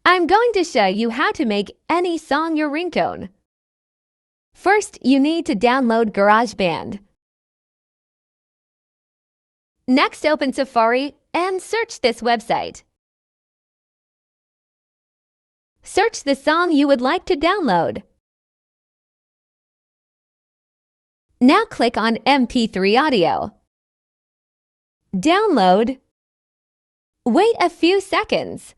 I'm going to show you how to make any song your ringtone. First, you need to download GarageBand. Next, open Safari and search this website. Search the song you would like to download. Now click on MP3 audio. Download. Wait a few seconds.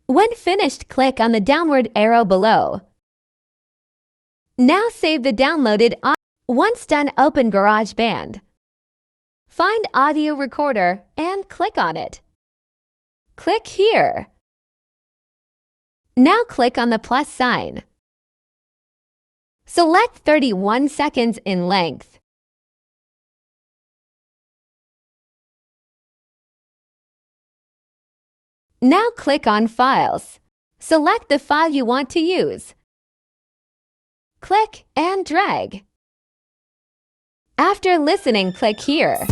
When finished, click on the downward arrow below. Now save the downloaded audio. Once done, open GarageBand. Find Audio Recorder and click on it. Click here. Now click on the plus sign. Select 31 seconds in length. Now click on Files. Select the file you want to use. Click and drag. After listening, click here.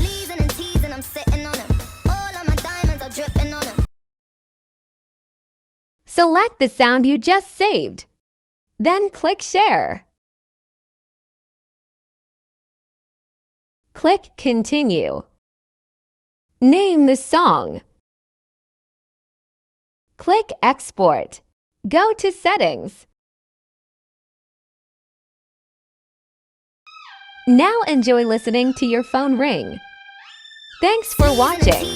Select the sound you just saved. Then click Share. Click Continue. Name the song. Click Export. Go to Settings. Now enjoy listening to your phone ring. Thanks for watching.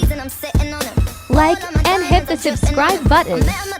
Like and hit the subscribe button.